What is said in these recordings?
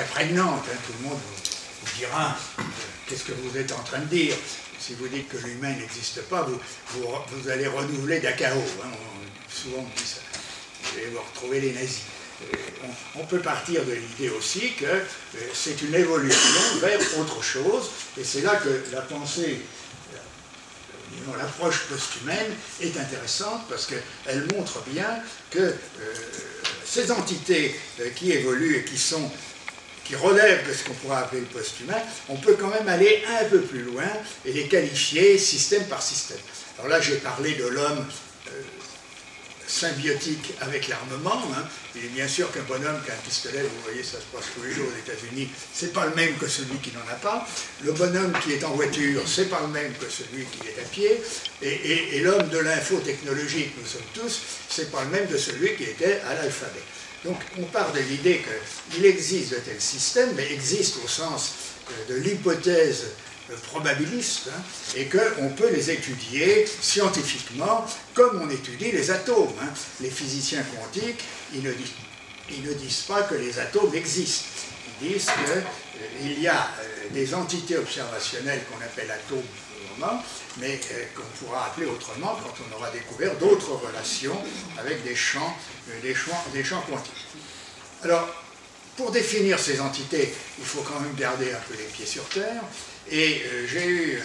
très prégnante. Hein. Tout le monde vous dira qu'est-ce que vous êtes en train de dire. Si vous dites que l'humain n'existe pas, vous allez renouveler d'Akao. Hein. Souvent on dit ça. Vous allez vous retrouver les nazis. On peut partir de l'idée aussi que c'est une évolution vers autre chose, et c'est là que la pensée, l'approche post-humaine est intéressante, parce qu'elle montre bien que ces entités qui évoluent et qui relèvent de ce qu'on pourrait appeler le post-humain, on peut quand même aller un peu plus loin et les qualifier système par système. Alors là, j'ai parlé de l'homme symbiotique avec l'armement. Hein. Il est bien sûr qu'un bonhomme qui a un pistolet, vous voyez, ça se passe tous les jours aux États-Unis, c'est pas le même que celui qui n'en a pas. Le bonhomme qui est en voiture, c'est pas le même que celui qui est à pied. Et l'homme de l'infotechnologie que nous sommes tous, c'est pas le même de celui qui était à l'alphabet. Donc on part de l'idée qu'il existe de tels systèmes, mais existe au sens de l'hypothèse probabilistes, hein, et qu'on peut les étudier scientifiquement comme on étudie les atomes. Hein. Les physiciens quantiques, ils ne disent pas que les atomes existent. Ils disent qu'il y a des entités observationnelles qu'on appelle atomes pour le moment, mais qu'on pourra appeler autrement quand on aura découvert d'autres relations avec des champs quantiques. Alors, pour définir ces entités, il faut quand même garder un peu les pieds sur terre. Et j'ai eu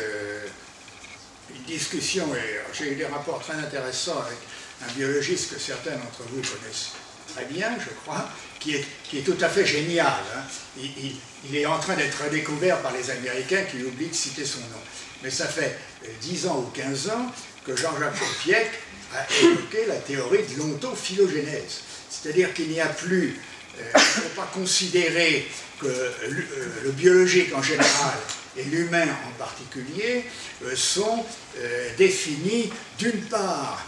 une discussion, et j'ai eu des rapports très intéressants avec un biologiste que certains d'entre vous connaissent très bien, je crois, qui est tout à fait génial. Hein. Il est en train d'être découvert par les Américains qui oublient de citer son nom. Mais ça fait 10 ans ou 15 ans que Jean-Jacques Kopiec a évoqué la théorie de l'ontophylogénèse. C'est-à-dire qu'il n'y a plus, il ne faut pas considérer que le biologique en général et l'humain en particulier sont définis d'une part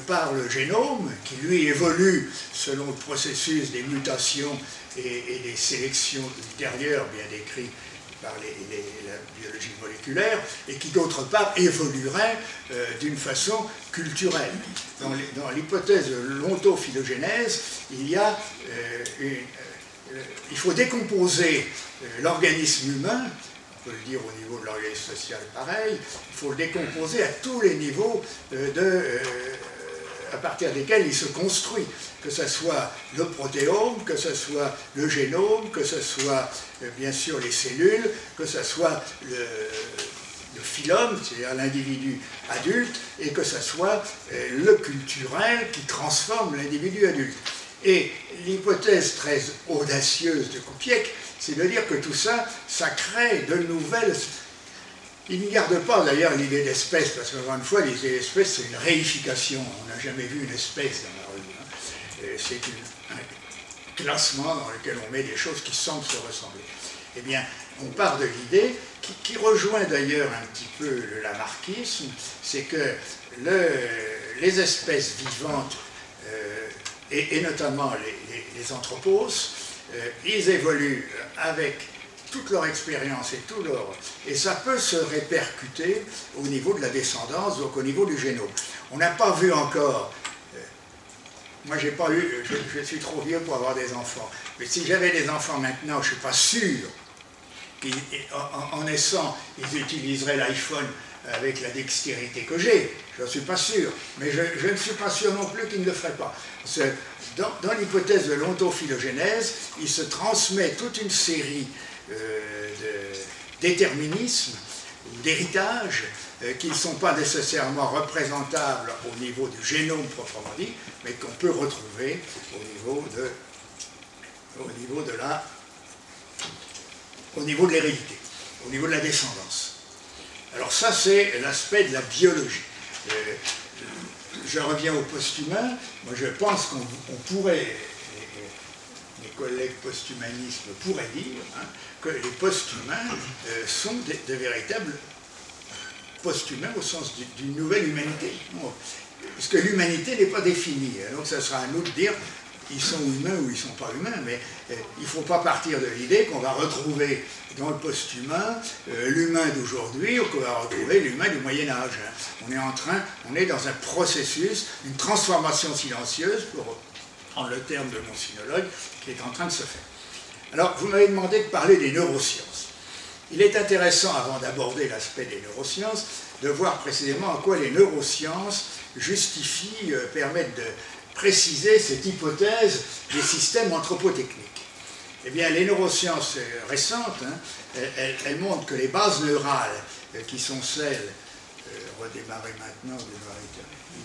par le génome, qui lui évolue selon le processus des mutations et des sélections ultérieures bien décrites par la biologie moléculaire, et qui d'autre part évoluerait d'une façon culturelle. Dans l'hypothèse de l'ontophylogénèse, il faut décomposer l'organisme humain. On peut le dire au niveau de l'organisme social pareil, il faut le décomposer à tous les niveaux à partir desquels il se construit, que ce soit le protéome, que ce soit le génome, que ce soit bien sûr les cellules, que ce soit le phylum, c'est-à-dire l'individu adulte, et que ce soit le culturel qui transforme l'individu adulte. Et l'hypothèse très audacieuse de Kopiec, c'est de dire que tout ça, ça crée de nouvelles... Il ne garde pas d'ailleurs l'idée d'espèce, parce qu'encore une fois, l'idée d'espèce, c'est une réification. On n'a jamais vu une espèce dans la rue. Hein. C'est un classement dans lequel on met des choses qui semblent se ressembler. Eh bien, on part de l'idée, qui rejoint d'ailleurs un petit peu le lamarckisme, c'est que les espèces vivantes, et notamment les anthropos, ils évoluent avec toute leur expérience et ça peut se répercuter au niveau de la descendance, donc au niveau du génome. On n'a pas vu encore, moi j'ai pas eu, je suis trop vieux pour avoir des enfants, mais si j'avais des enfants maintenant, je ne suis pas sûr qu'en naissant, ils utiliseraient l'iPhone avec la dextérité que j'ai, je ne suis pas sûr, mais je ne suis pas sûr non plus qu'ils ne le feraient pas. Dans l'hypothèse de l'ontophylogénèse, il se transmet toute une série de déterminismes ou d'héritages qui ne sont pas nécessairement représentables au niveau du génome proprement dit, mais qu'on peut retrouver au niveau de l'hérédité, au niveau de la descendance. Alors ça, c'est l'aspect de la biologie. Je reviens au post-humain. Moi, je pense qu'on pourrait, mes collègues post-humanistes pourraient dire, hein, que les post-humains sont de véritables post-humains au sens d'une nouvelle humanité. Parce que l'humanité n'est pas définie. Donc ça sera à nous de dire ils sont humains ou ils ne sont pas humains, mais il ne faut pas partir de l'idée qu'on va retrouver dans le post-humain l'humain d'aujourd'hui ou qu'on va retrouver l'humain du Moyen-Âge. On est dans un processus, une transformation silencieuse, pour prendre le terme de mon sinologue, qui est en train de se faire. Alors, vous m'avez demandé de parler des neurosciences. Il est intéressant, avant d'aborder l'aspect des neurosciences, de voir précisément en quoi les neurosciences justifient, permettent de préciser cette hypothèse des systèmes anthropotechniques. Eh bien, les neurosciences récentes, elles montrent que les bases neurales, qui sont celles, redémarrer maintenant,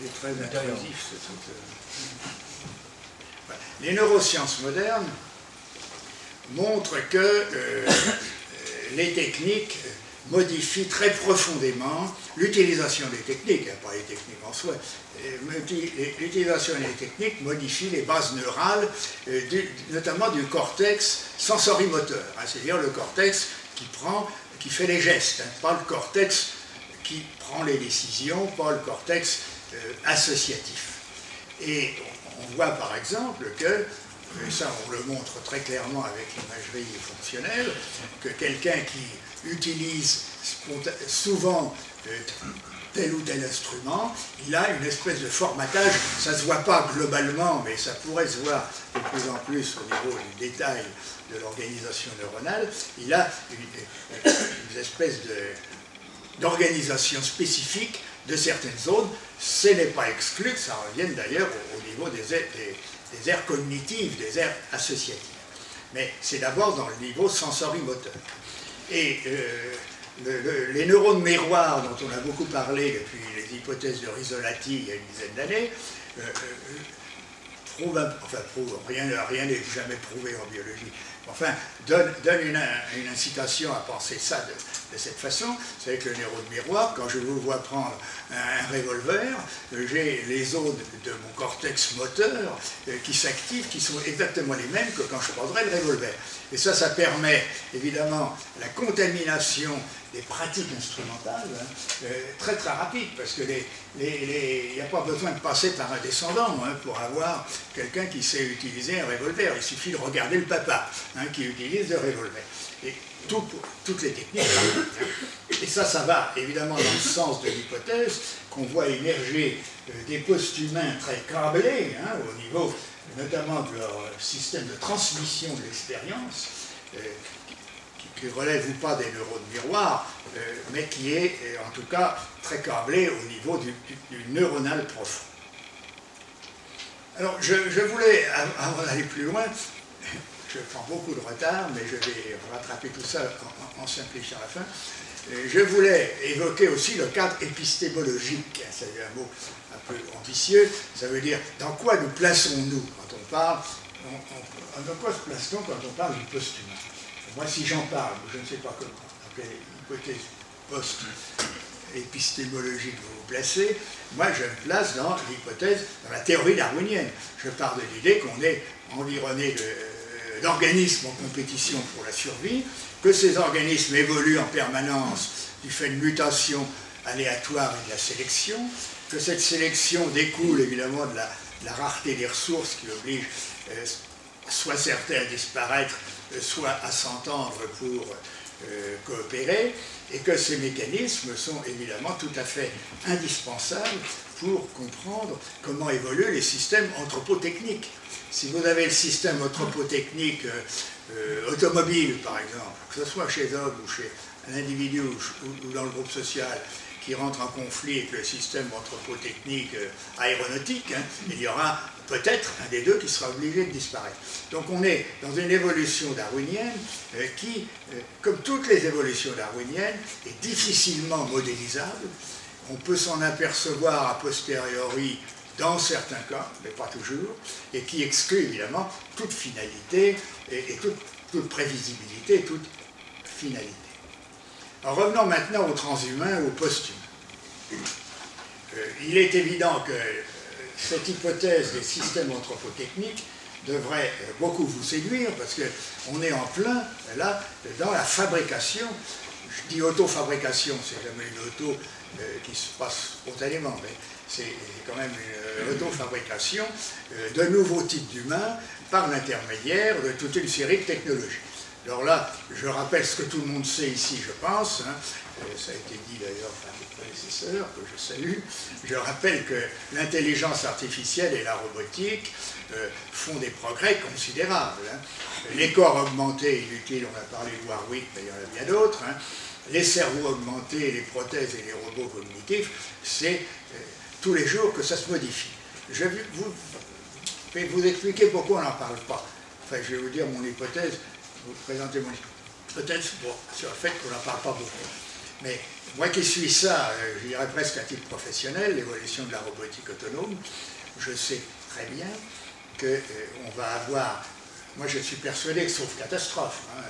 il est très intrusif ce truc. Les neurosciences modernes montrent que les techniques modifient très profondément l'utilisation des techniques, pas les techniques en soi, l'utilisation des techniques modifie les bases neurales, notamment du cortex sensorimoteur, c'est-à-dire le cortex qui fait les gestes, pas le cortex qui prend les décisions, pas le cortex associatif. Et on voit par exemple que, et ça on le montre très clairement avec l'imagerie fonctionnelle, que quelqu'un qui utilise souvent tel ou tel instrument, il a une espèce de formatage, ça ne se voit pas globalement, mais ça pourrait se voir de plus en plus au niveau du détail de l'organisation neuronale, il a une espèce d'organisation spécifique de certaines zones. Ce n'est pas exclu que ça revienne d'ailleurs au niveau des aires cognitives, des aires associatives. Mais c'est d'abord dans le niveau sensorimoteur. Et les neurones miroirs dont on a beaucoup parlé depuis les hypothèses de Risolati il y a une dizaine d'années, rien n'est jamais prouvé en biologie, enfin, donne une incitation à penser ça de cette façon. Vous savez que le neurone miroir, quand je vous vois prendre un revolver, j'ai les zones de mon cortex moteur qui s'activent, qui sont exactement les mêmes que quand je prendrais le revolver. Et ça permet évidemment la contamination des pratiques instrumentales très très rapide, parce que il n'y a pas besoin de passer par un descendant pour avoir quelqu'un qui sait utiliser un revolver. Il suffit de regarder le papa qui utilise le revolver. Et toutes les techniques. Et ça va évidemment dans le sens de l'hypothèse qu'on voit émerger des post-humains très câblés au niveau notamment de leur système de transmission de l'expérience, qui ne relève ou pas des neurones miroirs, mais qui est en tout cas très câblé au niveau du neuronal profond. Alors je voulais, avant d'aller plus loin, je prends beaucoup de retard, mais je vais rattraper tout ça en simplifiant la fin. Je voulais évoquer aussi le cadre épistémologique. C'est un mot un peu ambitieux. Ça veut dire dans quoi nous plaçons-nous quand on parle. Dans quoi se place-t-on quand on parle du post-humain? Moi, si j'en parle, je ne sais pas comment, dans quelle hypothèse post-épistémologique vous vous placez, moi je me place dans l'hypothèse, dans la théorie darwinienne. Je pars de l'idée qu'on est environné d'organismes en compétition pour la survie, que ces organismes évoluent en permanence du fait de mutations aléatoires et de la sélection, que cette sélection découle évidemment de la rareté des ressources qui oblige soit certains à disparaître, soit à s'entendre pour coopérer, et que ces mécanismes sont évidemment tout à fait indispensables pour comprendre comment évoluent les systèmes anthropotechniques. Si vous avez le système anthropotechnique automobile, par exemple, que ce soit chez l'homme ou chez un individu ou dans le groupe social, qui rentre en conflit avec le système anthropotechnique aéronautique, il y aura peut-être un des deux qui sera obligé de disparaître. Donc on est dans une évolution darwinienne qui, comme toutes les évolutions darwiniennes, est difficilement modélisable. On peut s'en apercevoir a posteriori dans certains cas, mais pas toujours, et qui exclut évidemment toute finalité et toute prévisibilité, toute finalité. Alors revenons maintenant au transhumain, au post-humain. Il est évident que cette hypothèse des systèmes anthropotechniques devrait beaucoup vous séduire, parce qu'on est en plein, là, dans la fabrication. Je dis auto-fabrication, c'est jamais une auto qui se passe spontanément, mais c'est quand même une auto-fabrication de nouveaux types d'humains par l'intermédiaire de toute une série de technologies. Alors là, je rappelle ce que tout le monde sait ici, je pense, hein. Ça a été dit d'ailleurs par mes prédécesseurs, que je salue. Je rappelle que l'intelligence artificielle et la robotique font des progrès considérables. Hein. Les corps augmentés, inutiles, on a parlé de Warwick, mais il y en a bien d'autres. Hein. Les cerveaux augmentés, les prothèses et les robots cognitifs, c'est tous les jours que ça se modifie. Je vais vous expliquer pourquoi on n'en parle pas. Enfin, je vais vous dire mon hypothèse, vous présenter mon hypothèse sur le fait qu'on n'en parle pas beaucoup. Mais moi qui suis ça, je dirais presque à titre professionnel, l'évolution de la robotique autonome, je sais très bien qu'on va avoir, moi je suis persuadé que sauf catastrophe, hein,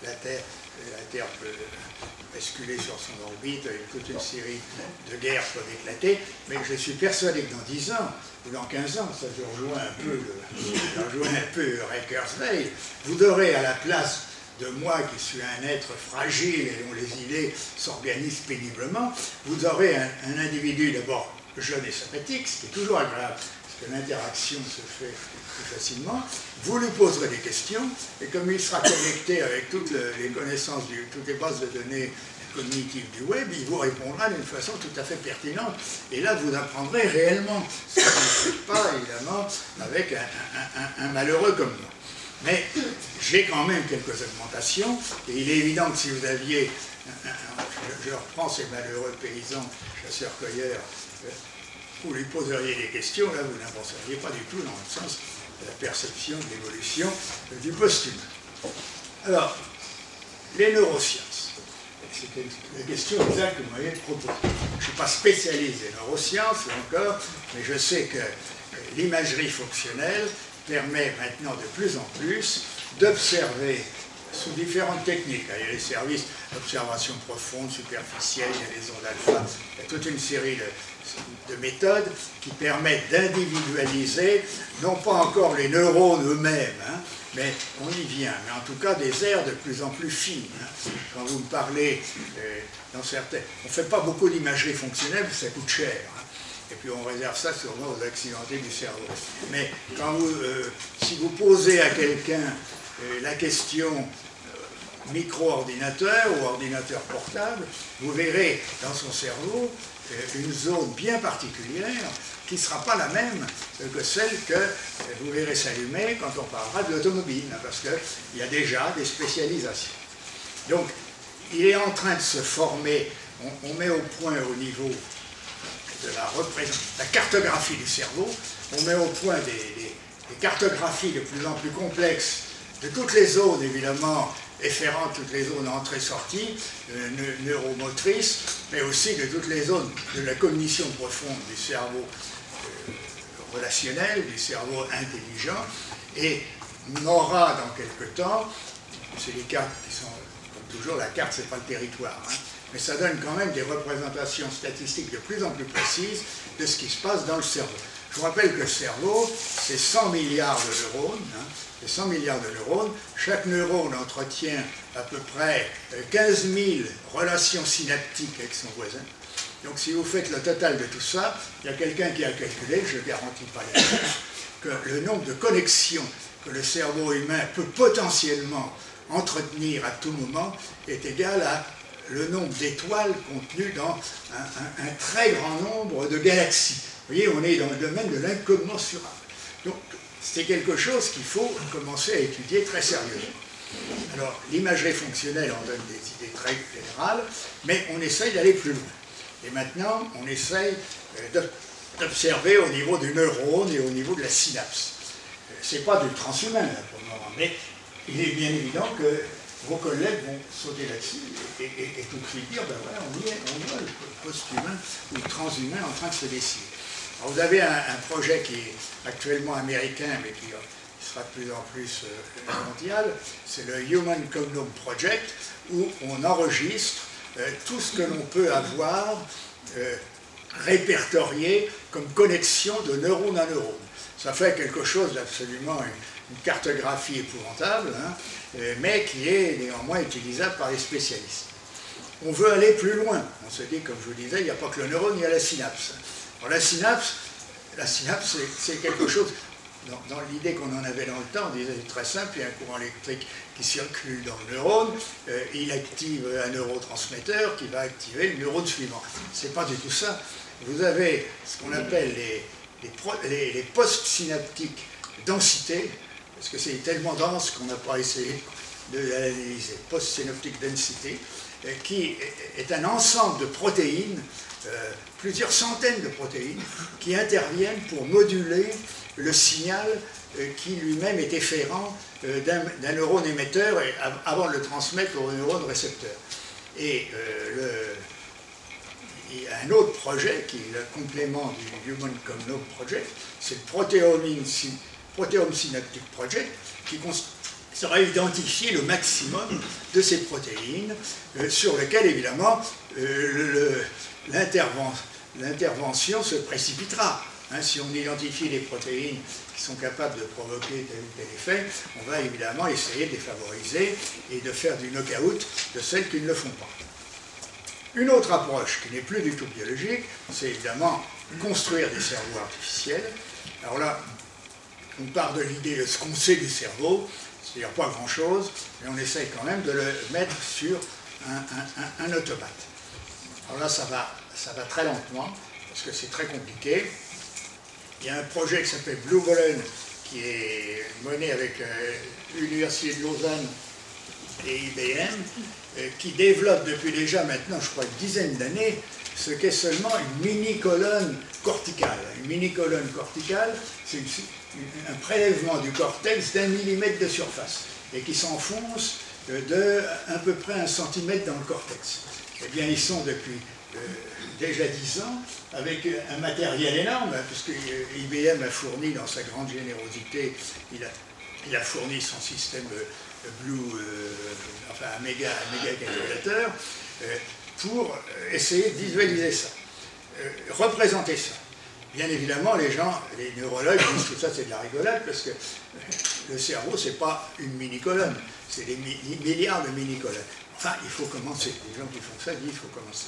la Terre peut basculer sur son orbite, toute une série de guerres peuvent éclater, mais je suis persuadé que dans 10 ans, ou dans 15 ans, ça je rejoins un peu Rickers Veil, vous aurez à la place de moi qui suis un être fragile et dont les idées s'organisent péniblement, vous aurez un individu d'abord jeune et sympathique, ce qui est toujours agréable, parce que l'interaction se fait plus facilement, vous lui poserez des questions, et comme il sera connecté avec toutes les connaissances, toutes les bases de données cognitives du web, il vous répondra d'une façon tout à fait pertinente, et là vous apprendrez réellement, ce que vous ne faites pas, évidemment, avec un malheureux comme moi. Mais j'ai quand même quelques augmentations, et il est évident que si vous aviez, je reprends ces malheureux paysans, chasseurs-cueilleurs, vous lui poseriez des questions, là vous n'avanceriez pas du tout dans le sens de la perception de l'évolution du post-humain. Alors, les neurosciences, c'est la question exacte que vous m'avez proposée. Je ne suis pas spécialiste des neurosciences, là encore, mais je sais que l'imagerie fonctionnelle permet maintenant de plus en plus d'observer sous différentes techniques. Il y a les services d'observation profonde, superficielle, il y a les ondes alpha, il y a toute une série de méthodes qui permettent d'individualiser, non pas encore les neurones eux-mêmes, hein, mais on y vient, mais en tout cas des aires de plus en plus fines. Hein. Quand vous me parlez dans certains... On ne fait pas beaucoup d'imagerie fonctionnelle, parce que ça coûte cher. Hein. Et puis on réserve ça sûrement aux accidentés du cerveau. Mais quand si vous posez à quelqu'un la question micro-ordinateur ou ordinateur portable, vous verrez dans son cerveau une zone bien particulière qui ne sera pas la même que celle que vous verrez s'allumer quand on parlera de l'automobile, hein, parce qu'il y a déjà des spécialisations. Donc, il est en train de se former, on met au point au niveau de la cartographie du cerveau, on met au point des cartographies de plus en plus complexes de toutes les zones, évidemment, efférentes, toutes les zones entrée-sortie, neuromotrices, mais aussi de toutes les zones de la cognition profonde du cerveau relationnel, du cerveau intelligent, et on aura dans quelque temps, c'est les cartes qui sont, comme toujours, la carte c'est pas le territoire, hein, mais ça donne quand même des représentations statistiques de plus en plus précises de ce qui se passe dans le cerveau. Je vous rappelle que le cerveau, c'est 100 milliards de neurones, hein, c'est 100 milliards de neurones. Chaque neurone entretient à peu près 15 000 relations synaptiques avec son voisin. Donc si vous faites le total de tout ça, il y a quelqu'un qui a calculé, je ne garantis pas la réponse, que le nombre de connexions que le cerveau humain peut potentiellement entretenir à tout moment est égal à le nombre d'étoiles contenues dans un très grand nombre de galaxies. Vous voyez, on est dans le domaine de l'incommensurable. Donc, c'est quelque chose qu'il faut commencer à étudier très sérieusement. Alors, l'imagerie fonctionnelle en donne des idées très générales, mais on essaye d'aller plus loin. Et maintenant, on essaye d'observer au niveau du neurone et au niveau de la synapse. Ce n'est pas du transhumain, là, pour le moment, mais il est bien évident que vos collègues vont sauter là-dessus et tout de suite dire, ben voilà, on voit le post-humain ou le transhumain en train de se dessiner. Alors vous avez un projet qui est actuellement américain, mais qui sera de plus en plus mondial, c'est le Human Genome Project, où on enregistre tout ce que l'on peut avoir répertorié comme connexion de neurone à neurone. Ça fait quelque chose d'absolument, une cartographie épouvantable, hein, mais qui est néanmoins utilisable par les spécialistes. On veut aller plus loin. On se dit, comme je vous disais, il n'y a pas que le neurone, il y a la synapse. Alors la synapse c'est quelque chose dans l'idée qu'on en avait dans le temps, on disait c'est très simple, il y a un courant électrique qui circule dans le neurone, il active un neurotransmetteur qui va activer le neurone suivant. C'est pas du tout ça. Vous avez ce qu'on appelle les post-synaptiques densité, parce que c'est tellement dense qu'on n'a pas essayé de l'analyser. Post-synaptic density, qui est un ensemble de protéines, plusieurs centaines de protéines, qui interviennent pour moduler le signal qui lui-même est efférent d'un neurone émetteur avant de le transmettre au neurone récepteur. Et il y a un autre projet qui est le complément du Human Genome Project, c'est le Proteome Synaptic Project, qui sera identifier le maximum de ces protéines, sur lesquelles évidemment l'intervention se précipitera. Hein, si on identifie les protéines qui sont capables de provoquer tel ou tel effet, on va évidemment essayer de les favoriser et de faire du knock-out de celles qui ne le font pas. Une autre approche qui n'est plus du tout biologique, c'est évidemment construire des cerveaux artificiels. Alors là, on part de l'idée de ce qu'on sait du cerveau, c'est-à-dire pas grand-chose, mais on essaye quand même de le mettre sur un automate. Alors là, ça va très lentement, parce que c'est très compliqué. Il y a un projet qui s'appelle Blue Golem, qui est mené avec l'Université de Lausanne et IBM, qui développe depuis déjà maintenant, je crois, une dizaine d'années, ce qu'est seulement une mini-colonne corticale. Une mini-colonne corticale, c'est un prélèvement du cortex d'1 millimètre de surface, et qui s'enfonce de à peu près 1 centimètre dans le cortex. Eh bien, ils sont depuis déjà 10 ans, avec un matériel énorme, puisque IBM a fourni, dans sa grande générosité, il a fourni son système Blue, enfin un méga calculateur, pour essayer de visualiser ça, représenter ça. Bien évidemment, les neurologues disent que ça c'est de la rigolade, parce que le cerveau, c'est pas une mini-colonne, c'est des milliards de mini-colonnes. Enfin, il faut commencer. Les gens qui font ça disent qu'il faut commencer.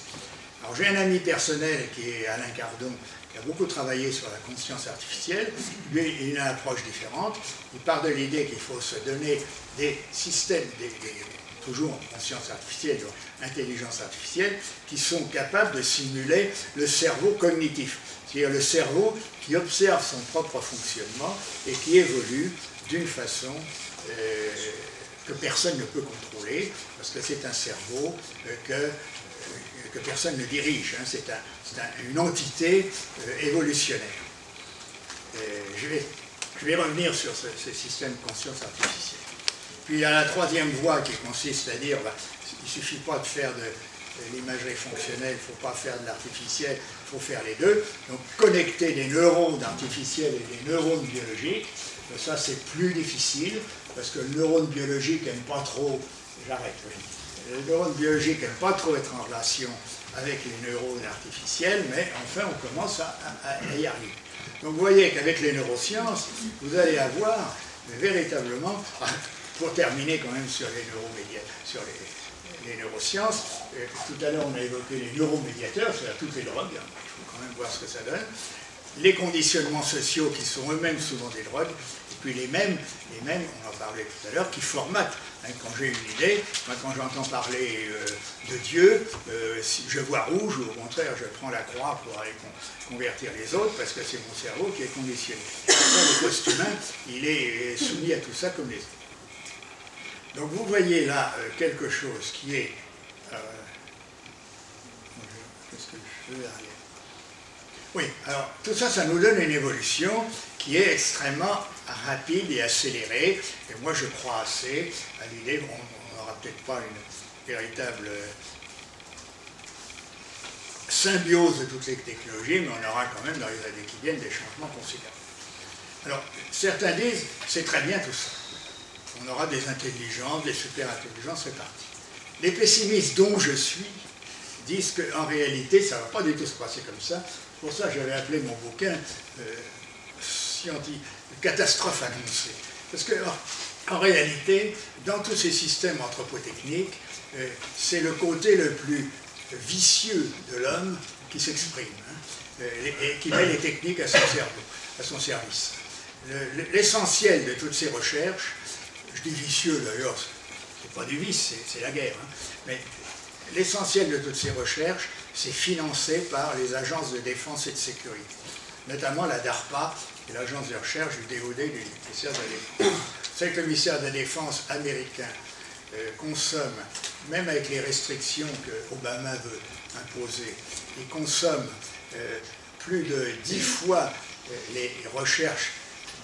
Alors j'ai un ami personnel qui est Alain Cardon, qui a beaucoup travaillé sur la conscience artificielle. Lui, il a une approche différente. Il part de l'idée qu'il faut se donner des systèmes, toujours en conscience artificielle, intelligence artificielle, qui sont capables de simuler le cerveau cognitif. C'est-à-dire le cerveau qui observe son propre fonctionnement et qui évolue d'une façon que personne ne peut contrôler, parce que c'est un cerveau que personne ne dirige, hein. C'est une entité évolutionnaire. Je vais revenir sur ces systèmes de conscience artificielle. Puis il y a la troisième voie qui consiste à dire il ne suffit pas de faire de l'imagerie fonctionnelle, il ne faut pas faire de l'artificiel, il faut faire les deux. Donc connecter des neurones artificiels et des neurones biologiques, ça c'est plus difficile, parce que le neurone biologique n'aime pas trop, j'arrête, le neurone biologique n'aime pas trop être en relation avec les neurones artificiels, mais enfin on commence à y arriver. Donc vous voyez qu'avec les neurosciences, vous allez avoir véritablement, pour terminer quand même sur les sur les neurosciences, tout à l'heure on a évoqué les neuromédiateurs, c'est-à-dire toutes les drogues, il faut quand même voir ce que ça donne, les conditionnements sociaux qui sont eux-mêmes souvent des drogues, et puis les mêmes, on en parlait tout à l'heure, qui formatent. Hein, quand j'ai une idée, moi, quand j'entends parler de Dieu, si je vois rouge, ou au contraire, je prends la croix pour aller convertir les autres, parce que c'est mon cerveau qui est conditionné. Le post-humain, il est soumis à tout ça comme les autres. Donc vous voyez là quelque chose qui est... Qu'est-ce que je fais derrière ? Oui, alors tout ça, ça nous donne une évolution qui est extrêmement rapide et accélérée. Et moi, je crois assez à l'idée, on n'aura peut-être pas une véritable symbiose de toutes les technologies, mais on aura quand même dans les années qui viennent des changements considérables. Alors, certains disent, c'est très bien tout ça. On aura des intelligences, des super-intelligences, c'est parti. Les pessimistes dont je suis disent qu'en réalité, ça ne va pas du tout se passer comme ça. Pour ça, j'avais appelé mon bouquin Catastrophe annoncée. Parce qu'en réalité, dans tous ces systèmes anthropotechniques, c'est le côté le plus vicieux de l'homme qui s'exprime, hein, et qui met les techniques à son cerveau, à son service. l'essentiel de toutes ces recherches, je dis vicieux d'ailleurs, c'est pas du vice, c'est la guerre, hein, mais l'essentiel de toutes ces recherches, c'est financé par les agences de défense et de sécurité, notamment la DARPA, qui est l'agence de recherche du DoD, du ministère de la Défense. Vous savez que le ministère de la Défense américain consomme, même avec les restrictions que Obama veut imposer, il consomme plus de 10 fois les recherches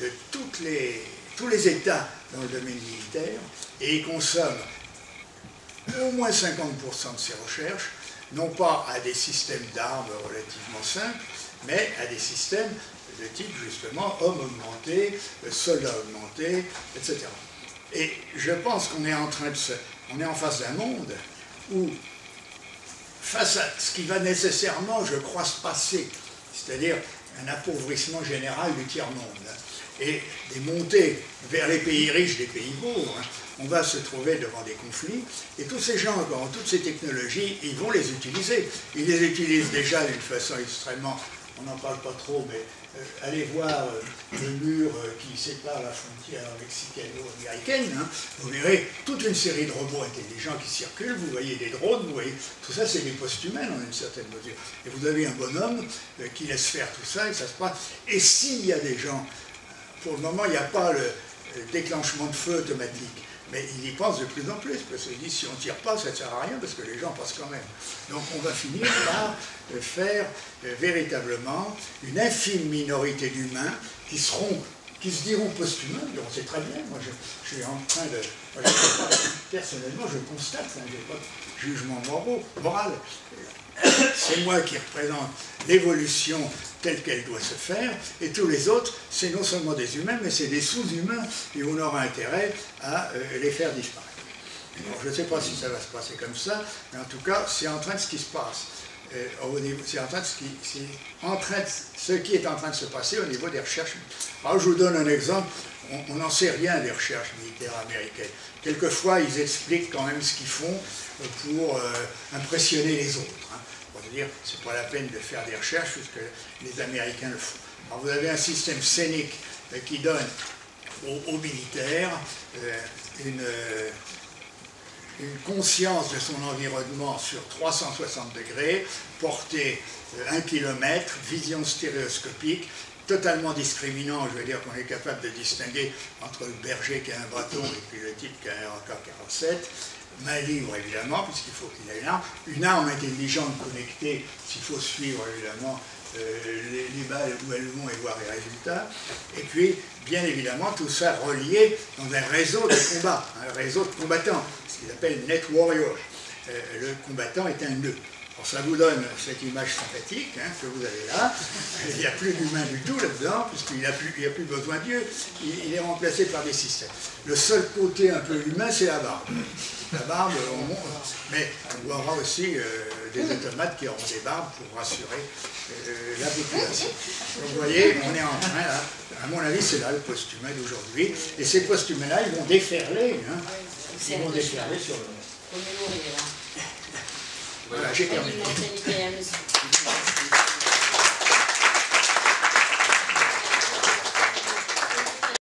de tous les États dans le domaine militaire, et il consomme au moins 50% de ces recherches, non pas à des systèmes d'armes relativement simples, mais à des systèmes de type justement hommes augmentés, soldats augmentés, etc. Et je pense qu'on est on est en face d'un monde où, face à ce qui va nécessairement, je crois, se passer, c'est-à-dire un appauvrissement général du tiers-monde, et des montées vers les pays riches des pays pauvres, on va se trouver devant des conflits, et tous ces gens qui ont toutes ces technologies, ils vont les utiliser. Ils les utilisent déjà d'une façon extrêmement, on n'en parle pas trop, mais allez voir le mur qui sépare la frontière mexicano-américaine, hein, vous verrez toute une série de robots intelligents qui circulent, vous voyez des drones, vous voyez, tout ça c'est des post-humains en une certaine mesure. Et vous avez un bonhomme qui laisse faire tout ça, et ça se passe. Et s'il y a des gens, pour le moment il n'y a pas le déclenchement de feu automatique, mais ils y pensent de plus en plus, parce qu'ils disent si on ne tire pas, ça ne sert à rien, parce que les gens passent quand même. Donc on va finir par faire véritablement une infime minorité d'humains qui se diront post-humains, on sait très bien, moi je suis en train de... personnellement je constate, je n'ai pas de jugement moral, c'est moi qui représente l'évolution telle qu'elle doit se faire, et tous les autres, c'est non seulement des humains, mais c'est des sous-humains, et on aura intérêt à les faire disparaître. Alors, je ne sais pas si ça va se passer comme ça, mais en tout cas, c'est en train de ce qui se passe. C'est en train de ce qui est en train de se passer au niveau des recherches. Alors, je vous donne un exemple, on n'en sait rien des recherches militaires américaines. Quelquefois, ils expliquent quand même ce qu'ils font pour impressionner les autres. Dire, c'est pas la peine de faire des recherches puisque les Américains le font. Alors vous avez un système scénique qui donne aux militaires une conscience de son environnement sur 360 degrés, portée 1 km, vision stéréoscopique, totalement discriminant, je veux dire qu'on est capable de distinguer entre le berger qui a un bâton et puis le type qui a un AK-47, main libre évidemment, puisqu'il faut qu'il ait une arme intelligente connectée, s'il faut suivre évidemment les balles où elles vont et voir les résultats, et puis bien évidemment tout ça relié dans un réseau de combat, un réseau de combattants, ce qu'ils appellent Net Warrior. Le combattant est un nœud. Alors ça vous donne cette image sympathique que vous avez là. Il n'y a plus d'humain du tout là-dedans, puisqu'il n'y a plus besoin de Dieu. Il est remplacé par des systèmes. Le seul côté un peu humain, c'est la barbe. La barbe, mais on aura aussi des automates qui auront des barbes pour rassurer la population. Donc vous voyez, on est en train, là, à mon avis, c'est là le post-humain d'aujourd'hui. Et ces post-humains-là, ils vont déferler. Ils vont déferler sur le monde. Voilà, j'ai terminé.